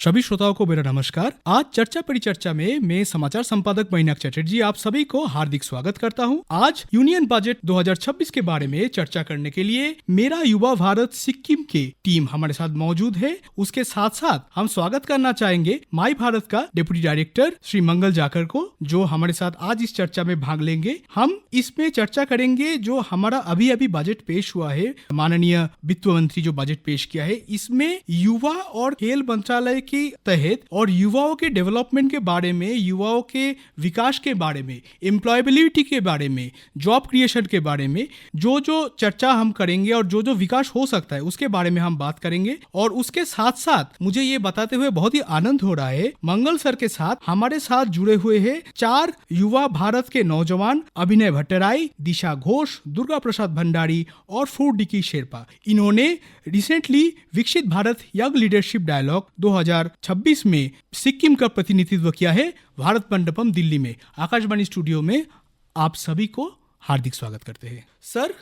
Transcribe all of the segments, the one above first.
सभी श्रोताओं को मेरा नमस्कार। आज चर्चा परिचर्चा में मैं समाचार संपादक मैनाक चटर्जी आप सभी को हार्दिक स्वागत करता हूं। आज यूनियन बजट 2026 के बारे में चर्चा करने के लिए मेरा युवा भारत सिक्किम के टीम हमारे साथ मौजूद है। उसके साथ साथ हम स्वागत करना चाहेंगे माई भारत का डिप्टी डायरेक्टर श्री मंगल जाकर को, जो हमारे साथ आज इस चर्चा में भाग लेंगे। हम इसमें चर्चा करेंगे जो हमारा अभी अभी बजट पेश हुआ है, माननीय वित्त मंत्री जो बजट पेश किया है, इसमें युवा और खेल मंत्रालय के तहत और युवाओं के डेवलपमेंट के बारे में, युवाओं के विकास के बारे में, एम्प्लॉयबिलिटी के बारे में, जॉब क्रिएशन के बारे में जो चर्चा हम करेंगे और जो विकास हो सकता है उसके बारे में हम बात करेंगे। और उसके साथ साथ मुझे ये बताते हुए बहुत ही आनंद हो रहा है, मंगल सर के साथ हमारे साथ जुड़े हुए हैं 4 युवा भारत के नौजवान, अभिनय भट्टराई, दिशा घोष, दुर्गा प्रसाद भंडारी और फूडिकी शेरपा। इन्होंने रिसेंटली विकसित भारत यंग लीडरशिप डायलॉग 2026 में सिक्किम का प्रतिनिधित्व किया है भारत मंडपम दिल्ली में। आकाशवाणी स्टूडियो में आप सभी को हार्दिक स्वागत करते हैं। सर,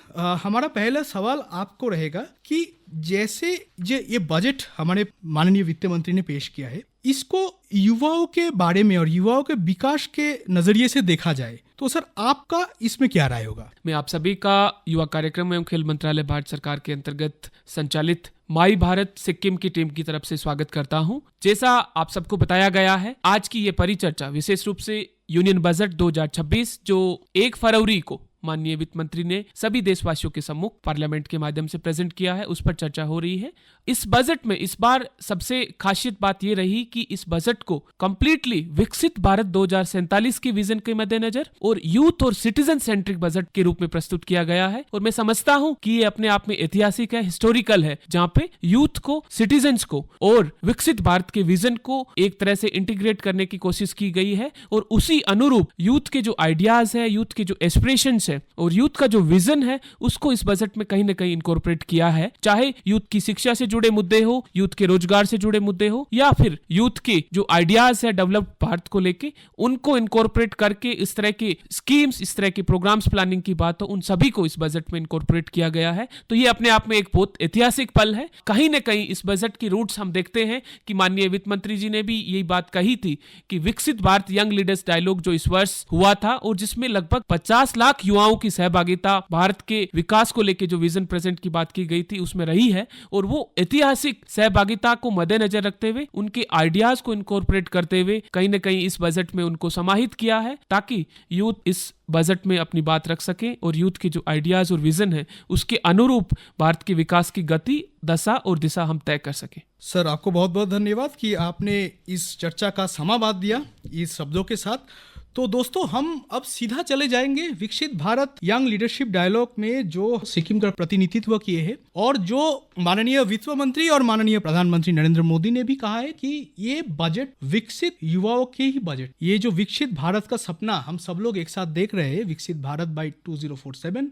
हमारा पहला सवाल आपको रहेगा कि जैसे ये बजट हमारे माननीय वित्त मंत्री ने पेश किया है, इसको युवाओं के बारे में और युवाओं के विकास के नजरिए से देखा जाए तो सर आपका इसमें क्या राय होगा? मैं आप सभी का युवा कार्यक्रम एवं खेल मंत्रालय भारत सरकार के अंतर्गत संचालित माई भारत सिक्किम की टीम की तरफ से स्वागत करता हूं। जैसा आप सबको बताया गया है, आज की ये परिचर्चा विशेष रूप से यूनियन बजट 2026 जो 1 फरवरी को माननीय वित्त मंत्री ने सभी देशवासियों के सम्मुख पार्लियामेंट के माध्यम से प्रेजेंट किया है, उस पर चर्चा हो रही है। इस बजट में इस बार सबसे खासियत बात ये रही कि इस बजट को कंप्लीटली विकसित भारत 2047 के विजन के मद्देनजर और यूथ और सिटीजन सेंट्रिक बजट के रूप में प्रस्तुत किया गया है। और मैं समझता हूं कि ये अपने आप में ऐतिहासिक है, हिस्टोरिकल है, जहां पे यूथ को, सिटीजन्स को और विकसित भारत के विजन को एक तरह से इंटीग्रेट करने की कोशिश की गई है। और उसी अनुरूप यूथ के जो आइडियाज है, यूथ के जो एस्पिरेशंस है और यूथ का जो विजन है, उसको इस बजट में कहीं ना कहीं इनकॉर्पोरेट किया है। चाहे यूथ की शिक्षा से जुड़े मुद्दे हो, यूथ के रोजगार से जुड़े मुद्दे हो, या फिर यूथ के जो आइडियाज है डेवलप्ड भारत को लेके, उनको इनकॉर्पोरेट करके इस तरह के स्कीम्स, इस तरह के प्रोग्राम्स प्लानिंग की बात हो, उन सभी को इस बजट में इनकॉर्पोरेट किया गया है। तो ये अपने आप में एक बहुत ऐतिहासिक पल है। कहीं ना कहीं इस बजट की रूट्स हम देखते हैं कि माननीय वित्त मंत्री जी ने भी यही बात कही थी कि विकसित भारत यंग लीडर्स डायलॉग जो इस वर्ष हुआ था और जिसमें लगभग 50 लाख युवाओं की सहभागिता भारत के विकास को लेकर जो विजन प्रेजेंट की बात की गई थी उसमें रही है। और वो ऐतिहासिक सहभागिता को मद्देनजर रखते हुए, उनके आइडियाज को इनकॉर्पोरेट करते हुए कहीं ना कहीं इस बजट में उनको समाहित किया है, ताकि यूथ इस बजट में अपनी बात रख सके और यूथ के जो आइडियाज और विजन है उसके अनुरूप भारत के विकास की गति, दशा और दिशा हम तय कर सके। सर, आपको बहुत बहुत धन्यवाद कि आपने इस चर्चा का समावाद दिया इस शब्दों के साथ। तो दोस्तों, हम अब सीधा चले जाएंगे विकसित भारत यंग लीडरशिप डायलॉग में जो सिक्किम का प्रतिनिधित्व किए हैं और जो माननीय वित्त मंत्री और माननीय प्रधानमंत्री नरेंद्र मोदी ने भी कहा है कि ये बजट विकसित युवाओं के ही बजट, ये जो विकसित भारत का सपना हम सब लोग एक साथ देख रहे हैं, विकसित भारत बाय 2047।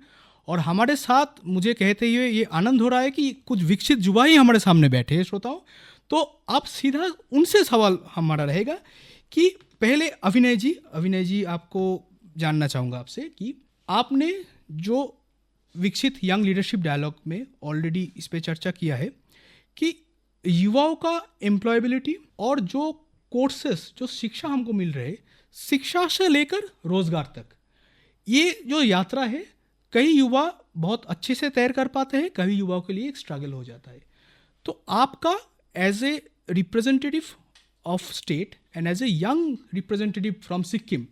और हमारे साथ मुझे कहते हुए ये आनंद हो रहा है कि कुछ विकसित युवा ही हमारे सामने बैठे हैं श्रोताओं। तो आप सीधा उनसे सवाल हमारा रहेगा कि पहले अभिनय जी, आपको जानना चाहूँगा आपसे कि आपने जो विकसित यंग लीडरशिप डायलॉग में ऑलरेडी इस पे चर्चा किया है कि युवाओं का एम्प्लॉयबिलिटी और जो कोर्सेस, जो शिक्षा हमको मिल रहे, शिक्षा से लेकर रोजगार तक, ये जो यात्रा है, कई युवा बहुत अच्छे से तैर कर पाते हैं, कई युवाओं के लिए एक स्ट्रगल हो जाता है। तो आपका as a representative of state and as a young representative from Sikkim,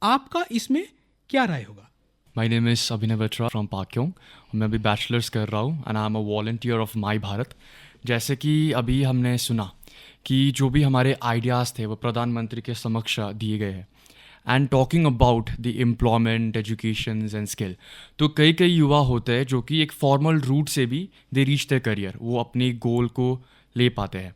आपका इसमें क्या राय होगा? माई नेम इज़ अभिनय भट्टराई फ्रॉम पाक्योंग। मैं अभी बैचलर्स कर रहा हूँ and I am a volunteer of my Bharat. जैसे कि अभी हमने सुना कि जो भी हमारे आइडियाज़ थे वो प्रधानमंत्री के समक्ष दिए गए हैं and talking about the employment, education and skill. तो कई युवा होते हैं जो कि एक फॉर्मल रूट से भी दे रीच द करियर, वो अपनी गोल को ले पाते हैं।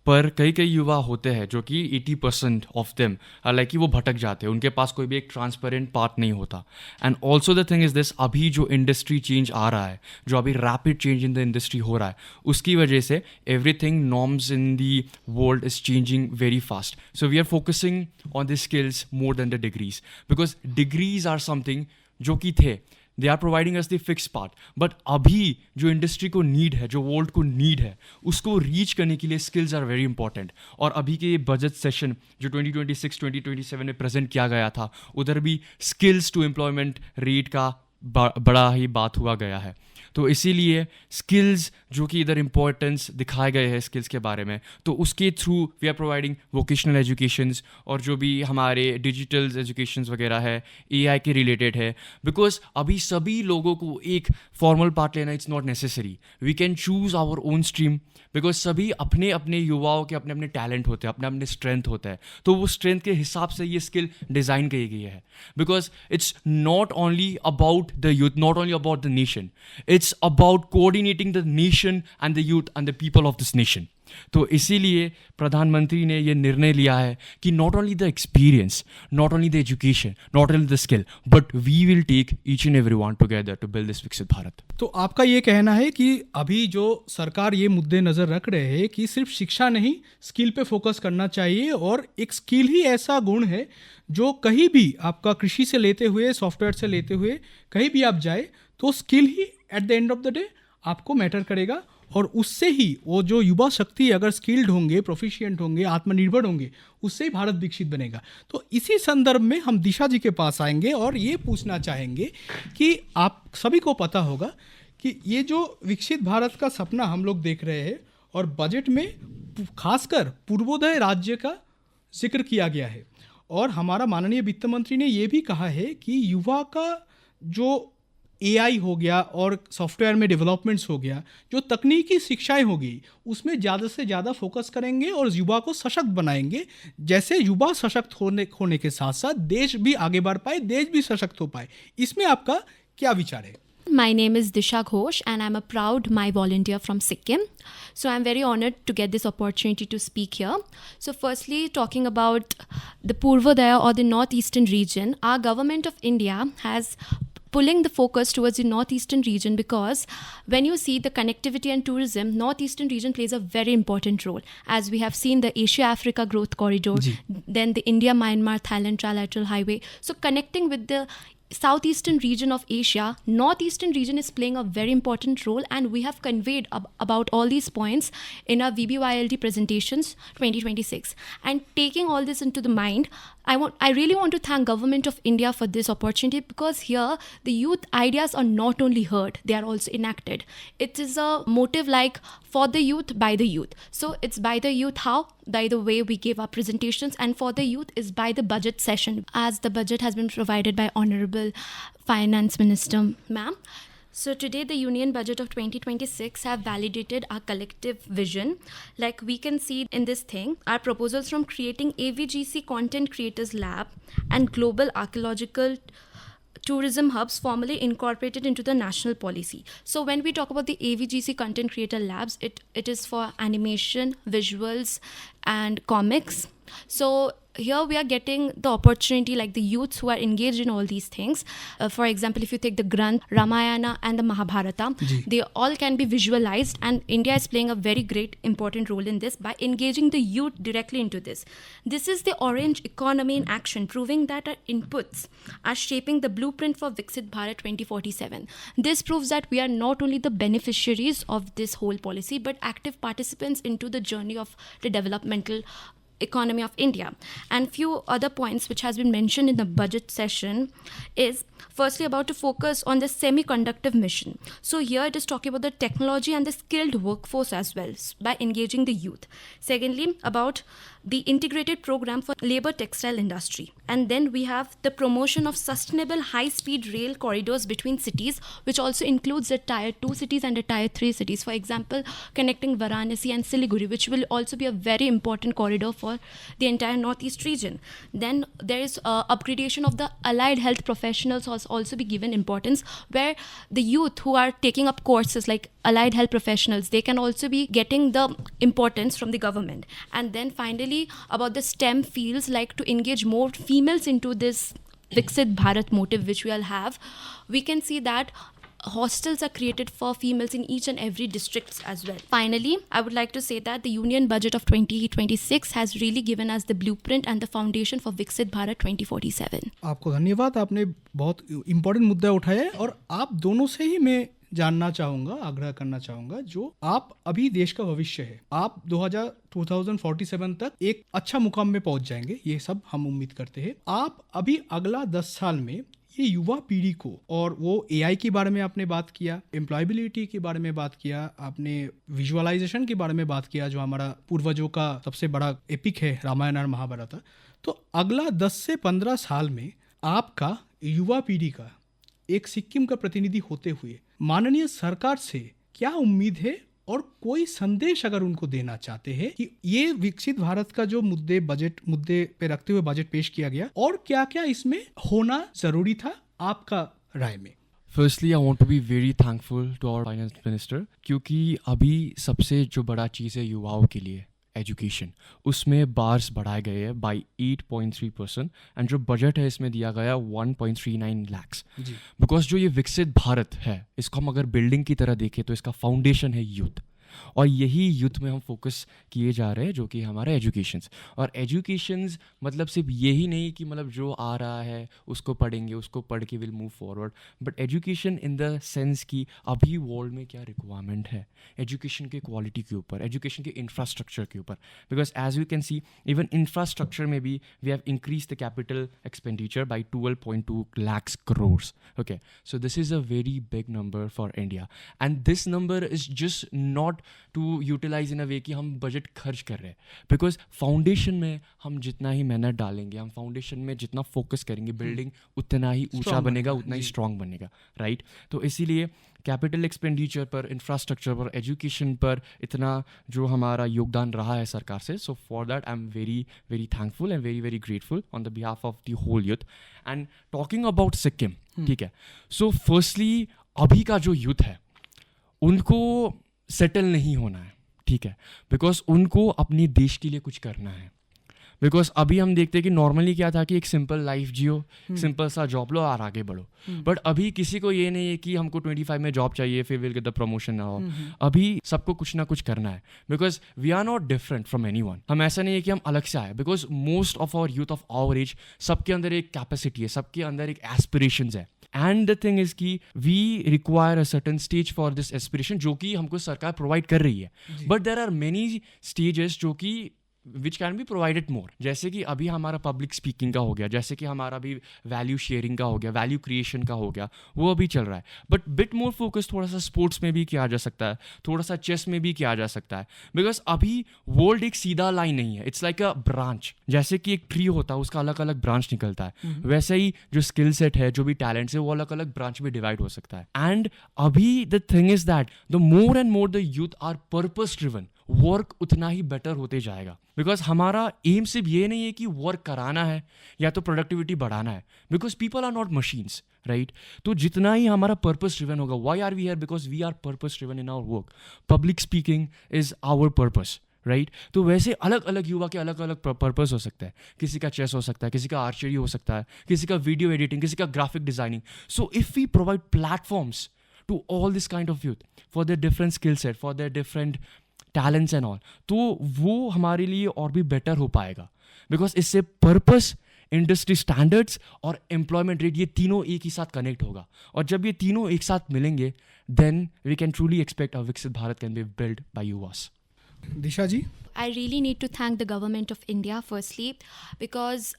पर कई युवा होते हैं जो कि 80% ऑफ देम लाइक कि वो भटक जाते हैं, उनके पास कोई भी एक ट्रांसपेरेंट पाथ नहीं होता। And also the thing is this, अभी जो इंडस्ट्री चेंज आ रहा है, जो अभी rapid change in the industry हो रहा है, उसकी वजह से everything norms in the world is changing very fast. So we are focusing on the skills more than the degrees, because degrees are something जो कि थे they are providing us the fix part, but अभी जो industry को need है, जो world को need है, उसको रीच करने के लिए स्किल्स आर वेरी इंपॉर्टेंट. और अभी के बजट सेशन जो 2026-2027 में प्रेजेंट किया गया था, उधर भी स्किल्स टू एम्प्लॉयमेंट रेट का बड़ा ही बात हुआ गया है. तो इसीलिए स्किल्स जो कि इधर इम्पोर्टेंस दिखाए गए हैं स्किल्स के बारे में, तो उसके through we are providing vocational educations और जो भी हमारे डिजिटल एजुकेशंस वगैरह है, एआई के रिलेटेड है. बिकॉज अभी सभी लोगों को एक फॉर्मल पार्ट लेना it's not necessary. We can choose our own stream, because सभी अपने अपने युवाओं के अपने अपने टैलेंट होते हैं, अपने अपने स्ट्रेंथ होता है. तो वो स्ट्रेंथ के हिसाब से ये स्किल डिज़ाइन की गई है. Because it's not only about the youth, not only about the nation, it's about coordinating the nation and the youth and the people of this nation. तो इसीलिए प्रधानमंत्री ने ये निर्णय लिया है कि not only the experience, not only the education, not only the skill, but we will take each and every one together to build this Viksit Bharat. तो आपका ये कहना है कि अभी जो सरकार ये मुद्दे नज़र रख रहे हैं कि सिर्फ शिक्षा नहीं, स्किल पे फोकस करना चाहिए, और एक स्किल ही ऐसा गुण है जो कहीं भी आपका कृषि से लेते हुए, सॉफ्टवेयर से लेते हुए कहीं भी आप जाए तो skill he at the end of the day आपको मैटर करेगा. और उससे ही वो जो युवा शक्ति अगर स्किल्ड होंगे, प्रोफिशिएंट होंगे, आत्मनिर्भर होंगे, उससे ही भारत विकसित बनेगा. तो इसी संदर्भ में हम दिशा जी के पास आएंगे और ये पूछना चाहेंगे कि आप सभी को पता होगा कि ये जो विकसित भारत का सपना हम लोग देख रहे हैं और बजट में खासकर पूर्वोदय राज्य का जिक्र किया गया है, और हमारा माननीय वित्त मंत्री ने ये भी कहा है कि युवा का जो एआई हो गया और सॉफ्टवेयर में डेवलपमेंट्स हो गया, जो तकनीकी शिक्षाएं होगी, उसमें ज़्यादा से ज़्यादा फोकस करेंगे और युवा को सशक्त बनाएंगे. जैसे युवा सशक्त होने के साथ साथ देश भी आगे बढ़ पाए, देश भी सशक्त हो पाए. इसमें आपका क्या विचार है? My name is Disha Ghosh and I'm a proud My volunteer from Sikkim. So I'm very honored to get this opportunity to speak here. So firstly, talking about the Purvodaya or the northeastern region, our government of India has pulling the focus towards the northeastern region because when you see the connectivity and tourism, northeastern region plays a very important role. As we have seen the Asia-Africa growth corridor, then the India-Myanmar-Thailand trilateral highway. So connecting with the southeastern region of Asia, northeastern region is playing a very important role, and we have conveyed about all these points in our VBYLD presentations 2026. And taking all this into the mind, I really want to thank Government of India for this opportunity, because here the youth ideas are not only heard, they are also enacted. It is a motive like for the youth, by the youth. So it's by the youth how? By the way we give our presentations, and for the youth is by the budget session, as the budget has been provided by Honorable Finance Minister Ma'am. So today the Union Budget of 2026 have validated our collective vision. Like we can see in this thing, our proposals from creating AVGC Content Creators Lab and Global Archaeological tourism hubs formally incorporated into the national policy. So when we talk about the AVGC Content Creator Labs, it is for animation, visuals and comics. So here we are getting the opportunity, like the youths who are engaged in all these things. For example, if you take the Granth, Ramayana and the Mahabharata, they all can be visualized, and India is playing a very great important role in this by engaging the youth directly into this. This is the orange economy in action, proving that our inputs are shaping the blueprint for Viksit Bharat 2047. This proves that we are not only the beneficiaries of this whole policy, but active participants into the journey of the developmental economy of India. And few other points which has been mentioned in the budget session is firstly about to focus on the semiconductor mission. So here it is talking about the technology and the skilled workforce as well by engaging the youth. Secondly, about the integrated program for labor textile industry. And then we have the promotion of sustainable high-speed rail corridors between cities, which also includes the Tier 2 cities and the Tier 3 cities. For example, connecting Varanasi and Siliguri, which will also be a very important corridor for the entire Northeast region. Then there is upgradation of the allied health professionals also be given importance, where the youth who are taking up courses like allied health professionals, they can also be getting the importance from the government. And then finally, about the STEM fields, like to engage more females into this Viksit Bharat motive which we all have, we can see that hostels are created for females in each and every districts as well. Finally, I would like to say that the Union Budget of 2026 has really given us the blueprint and the foundation for Viksit Bharat 2047. आपको धन्यवाद, आपने बहुत important मुद्दा उठाया है और आप दोनों से ही मैं जानना चाहूंगा, आग्रह करना चाहूंगा, जो आप अभी देश का भविष्य है, आप 2047 तक एक अच्छा मुकाम में पहुंच जाएंगे, ये सब हम उम्मीद करते हैं। आप अभी अगला 10 साल में ये युवा पीढ़ी को, और वो एआई के बारे में आपने बात किया, एम्प्लॉयबिलिटी के बारे में बात किया, आपने विजुअलाइजेशन के बारे में बात किया, जो हमारा पूर्वजों का सबसे बड़ा एपिक है रामायण और महाभारत। तो अगला 10 से 15 साल में आपका युवा पीढ़ी का एक सिक्किम का प्रतिनिधि होते हुए माननीय सरकार से क्या उम्मीद है, और कोई संदेश अगर उनको देना चाहते हैं कि ये विकसित भारत का जो मुद्दे पे रखते हुए बजट पेश किया गया, और क्या क्या इसमें होना जरूरी था आपका राय में? Firstly I want to be very thankful to our finance minister, क्योंकि अभी सबसे जो बड़ा चीज़ है युवाओं के लिए एजुकेशन, उसमें बार्स बढ़ाए गए हैं बाई 8.3%, एंड जो बजट है इसमें दिया गया 1.39 lakhs, बिकॉज जो ये विकसित भारत है इसको हम अगर बिल्डिंग की तरह देखें तो इसका फाउंडेशन है यूथ, और यही यूथ में हम फोकस किए जा रहे हैं, जो कि हमारा एजुकेशंस। और एजुकेशंस मतलब सिर्फ यही नहीं कि मतलब जो आ रहा है उसको पढ़ेंगे, उसको पढ़ के will move forward, but education in the sense कि अभी वर्ल्ड में क्या रिक्वायरमेंट है एजुकेशन के क्वालिटी के ऊपर, एजुकेशन के इंफ्रास्ट्रक्चर के ऊपर, because as you can see even infrastructure में भी we have increase the capital expenditure by 12.2 lakhs crores. Okay, so this is a very big number for India, and this number is just not to utilize in a way कि हम budget खर्च कर रहे हैं, because foundation में हम जितना ही मेहनत डालेंगे, हम फाउंडेशन में जितना फोकस करेंगे, बिल्डिंग उतना ही ऊंचा बनेगा, उतना ही स्ट्रांग बनेगा, राइट? तो इसीलिए कैपिटल एक्सपेंडिचर पर, इंफ्रास्ट्रक्चर पर, एजुकेशन पर इतना जो हमारा योगदान रहा है सरकार से, so for that I am very very thankful and very very grateful on the behalf of the whole youth. And talking about Sikkim, ठीक है, सो फर्स्टली अभी का जो यूथ है उनको सेटल नहीं होना है, ठीक है, बिकॉज उनको अपने देश के लिए कुछ करना है। बिकॉज अभी हम देखते हैं कि नॉर्मली क्या था कि एक सिंपल लाइफ जियो, सिंपल सा जॉब लो और आगे बढ़ो, बट अभी किसी को ये नहीं है कि हमको 25 में जॉब चाहिए फिर विल गेट द प्रमोशन ना हो। अभी सबको कुछ ना कुछ करना है, because we are not different from anyone. हम ऐसा नहीं है कि हम अलग से आए, because most of our youth of our age, सबके अंदर एक कैपेसिटी है, सबके अंदर एक एस्पिरेशंस है, एंड द थिंग इज कि we require a certain stage for this aspiration, जो कि हमको सरकार प्रोवाइड कर रही है, but there are many stages जो कि which can be provided more, जैसे कि अभी हमारा पब्लिक स्पीकिंग का हो गया, जैसे कि हमारा अभी वैल्यू शेयरिंग का हो गया, वैल्यू क्रिएशन का हो गया, वो अभी चल रहा है, बट बिट मोर फोकस थोड़ा सा स्पोर्ट्स में भी किया जा सकता है, थोड़ा सा चेस में भी किया जा सकता है, बिकॉज अभी वर्ल्ड एक सीधा लाइन नहीं है, इट्स लाइक अ ब्रांच, जैसे कि एक ट्री होता है उसका अलग अलग ब्रांच निकलता है, वैसे ही जो स्किल सेट है, जो भी टैलेंट्स है, वो अलग अलग ब्रांच में डिवाइड हो सकता है। एंड अभी the thing is that the more and more the youth are purpose driven, work उतना ही बेटर होते जाएगा, बिकॉज हमारा एम सिर्फ ये नहीं है कि वर्क कराना है या तो प्रोडक्टिविटी बढ़ाना है, because people are not machines, right? तो जितना ही हमारा पर्पस ड्रिवन होगा, why are we here? Because we are purpose driven in our work, public speaking is our purpose, right? तो वैसे अलग अलग युवा के अलग अलग पर्पस हो सकता है, किसी का चेस हो सकता है, किसी का आर्चरी हो सकता है, किसी का वीडियो एडिटिंग, किसी का graphic designing. So if we provide platforms to all this kind of youth for their different skill set, for their different talents and all, तो वो हमारे लिए और भी बेटर हो पाएगा, बिकॉज इससे पर्पस, इंडस्ट्री स्टैंडर्ड्स और एम्प्लॉयमेंट रेट, ये तीनों एक ही साथ कनेक्ट होगा, और जब ये तीनों एक साथ मिलेंगे then we can truly expect a Viksit Bharat can be build by युवास। Disha ji? I really need to thank the government of India firstly, because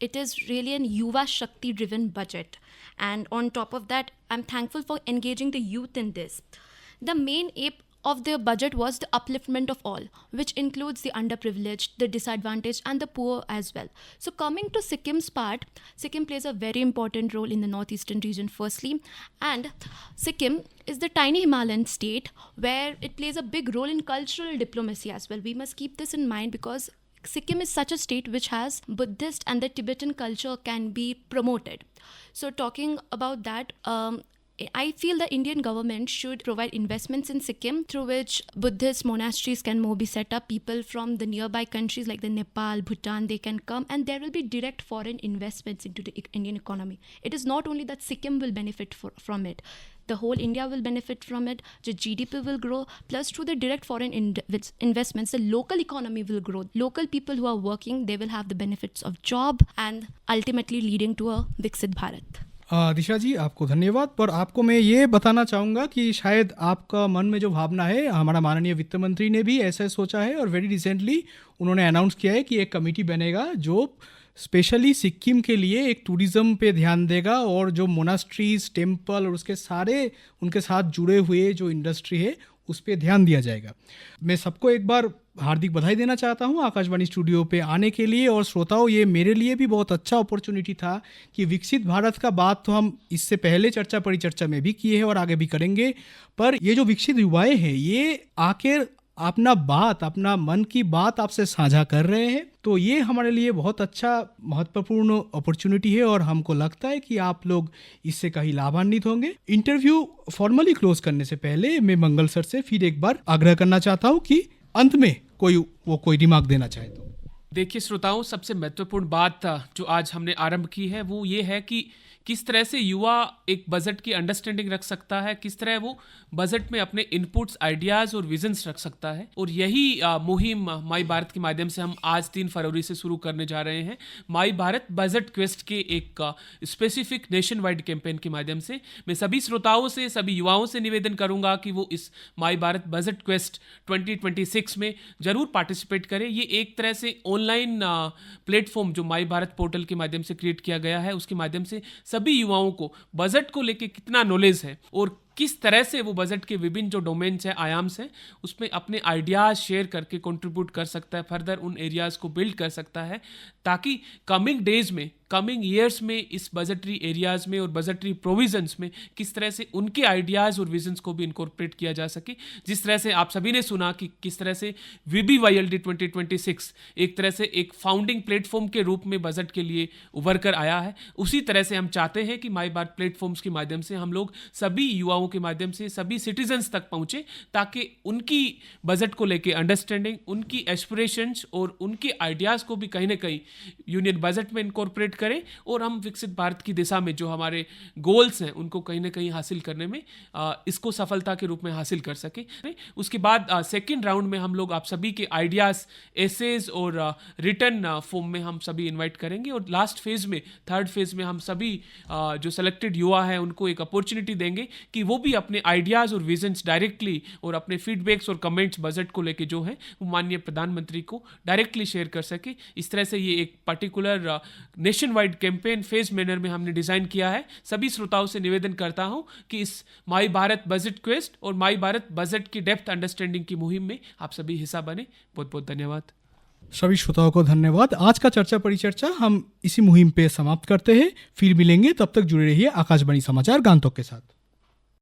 it is really an Yuva Shakti driven budget, and on top of that I'm thankful for engaging the youth in this. The main aim of the budget was the upliftment of all, which includes the underprivileged, the disadvantaged and the poor as well. So coming to Sikkim's part, Sikkim plays a very important role in the northeastern region firstly, and Sikkim is the tiny Himalayan state where it plays a big role in cultural diplomacy as well. We must keep this in mind, because Sikkim is such a state which has Buddhist and the Tibetan culture can be promoted. So talking about that, I feel the Indian government should provide investments in Sikkim through which Buddhist monasteries can more be set up. People from the nearby countries like the Nepal, Bhutan, they can come and there will be direct foreign investments into the Indian economy. It is not only that Sikkim will benefit from it. The whole India will benefit from it. The GDP will grow. Plus, through the direct foreign investments, the local economy will grow. Local people who are working, they will have the benefits of job and ultimately leading to a Viksit Bharat. दिशा जी आपको धन्यवाद। पर आपको मैं ये बताना चाहूँगा कि शायद आपका मन में जो भावना है, हमारा माननीय वित्त मंत्री ने भी ऐसा सोचा है और वेरी रिसेंटली उन्होंने अनाउंस किया है कि एक कमेटी बनेगा जो स्पेशली सिक्किम के लिए एक टूरिज़्म पे ध्यान देगा और जो मोनास्ट्रीज, टेम्पल और उसके सारे उनके साथ जुड़े हुए जो इंडस्ट्री है उस पर ध्यान दिया जाएगा। मैं सबको एक बार हार्दिक बधाई देना चाहता हूं आकाशवाणी स्टूडियो पे आने के लिए। और श्रोताओं, ये मेरे लिए भी बहुत अच्छा अपॉर्चुनिटी था कि विकसित भारत का बात तो हम इससे पहले चर्चा परिचर्चा में भी किए हैं और आगे भी करेंगे, पर ये जो विकसित युवाएं हैं ये आखिर अपना मन की बात आपसे साझा कर रहे हैं, तो ये हमारे लिए बहुत अच्छा महत्वपूर्ण अपॉर्चुनिटी है और हमको लगता है कि आप लोग इससे कहीं लाभान्वित होंगे। इंटरव्यू फॉर्मली क्लोज करने से पहले मैं मंगल सर से फिर एक बार आग्रह करना चाहता हूँ कि अंत में कोई रिमार्क देना चाहे तो। देखिए श्रोताओं, सबसे महत्वपूर्ण बात जो आज हमने आरंभ की है वो ये है कि किस तरह से युवा एक बजट की अंडरस्टैंडिंग रख सकता है, किस तरह वो बजट में अपने इनपुट्स, आइडियाज़ और विजन्स रख सकता है। और यही मुहिम माई भारत के माध्यम से हम आज 3 फरवरी से शुरू करने जा रहे हैं। माई भारत बजट क्वेस्ट के एक स्पेसिफिक नेशन वाइड कैंपेन के माध्यम से मैं सभी श्रोताओं से, सभी युवाओं से निवेदन करूंगा कि वो इस माई भारत बजट क्वेस्ट 2026 में ज़रूर पार्टिसिपेट करें। ये एक तरह से ऑनलाइन प्लेटफॉर्म जो माई भारत पोर्टल के माध्यम से क्रिएट किया गया है, उसके माध्यम से सभी युवाओं को बजट को लेके कितना नॉलेज है और किस तरह से वो बजट के विभिन्न जो डोमेन्स हैं, आयाम्स हैं, उसमें अपने आइडियाज़ शेयर करके कंट्रीब्यूट कर सकता है, फर्दर उन एरियाज़ को बिल्ड कर सकता है, ताकि कमिंग डेज में, कमिंग ईयर्स में इस बजटरी एरियाज़ में और बजटरी प्रोविजंस में किस तरह से उनके आइडियाज़ और विजन्स को भी इनकॉर्पोरेट किया जा सके। जिस तरह से आप सभी ने सुना कि किस तरह से VBYLD 2026 एक तरह से एक फाउंडिंग प्लेटफॉर्म के रूप में बजट के लिए उभर कर आया है, उसी तरह से हम चाहते हैं कि माई भारत प्लेटफॉर्म्स के माध्यम से हम लोग सभी युवाओं के माध्यम से सभी सिटीजन्स तक पहुंचे, ताकि उनकी बजट को लेके अंडरस्टैंडिंग, उनकी एस्पिरेशंस और उनके आइडियाज़ को भी कहीं ना कहीं यूनियन बजट में इनकॉर्पोरेट करें और हम विकसित भारत की दिशा में जो हमारे गोल्स हैं उनको कहीं ना कहीं हासिल करने में इसको सफलता के रूप में हासिल कर सके। उसके बाद सेकेंड राउंड में हम लोग आप सभी के आइडियाज़, एसेज और रिटर्न फॉर्म में हम सभी इन्वाइट करेंगे और लास्ट फेज में, थर्ड फेज में हम सभी जो सेलेक्टेड युवा हैं उनको एक अपॉर्चुनिटी देंगे कि वो भी अपने आइडियाज़ और विजन्स डायरेक्टली और अपने फीडबैक्स और कमेंट्स बजट को लेके जो है वो माननीय प्रधानमंत्री को डायरेक्टली शेयर कर सके। इस तरह से ये एक particular nation wide campaign phase manner में हमने डिज़ाइन किया है। सभी श्रोताओं से निवेदन करता हूं कि इस माई भारत बजट क्वेस्ट और माई भारत बजट की डेप्थ अंडरस्टैंडिंग की मुहिम में आप सभी हिस्सा बने। बहुत बहुत धन्यवाद। सभी श्रोताओं को धन्यवाद। आज का चर्चा परिचर्चा हम इसी मुहिम पे समाप्त करते हैं। फिर मिलेंगे, तब तक जुड़े रहिए आकाशवाणी समाचार गांतोक के साथ।